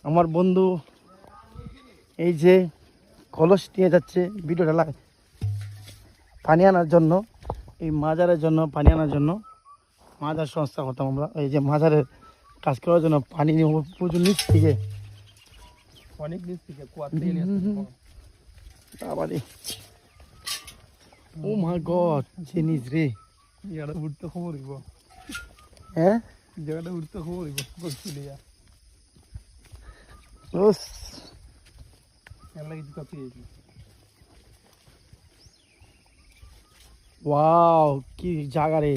আমার বন্ধু এই যে কলস নিয়ে যাচ্ছে ভিডিওটা পানি আনার জন্য, এই মাজারের জন্য পানি আনার জন্য। মাজার সংস্থা করতাম আমরা, এই যে মাজারের কাজ করার জন্য পানি নিয়ে প্রচুর নিচ থেকে, অনেক নিচ থেকে বাবারে। ও মাই গড, যে নিচ রে। জায়গাটা উঠতে খবর হইব, হ্যাঁ জায়গাটা উঠতে খবর হইব বলছিলে ওস এলা কিছু কাপি হয়েছিল। ওয়াও, কি জায়গা রে।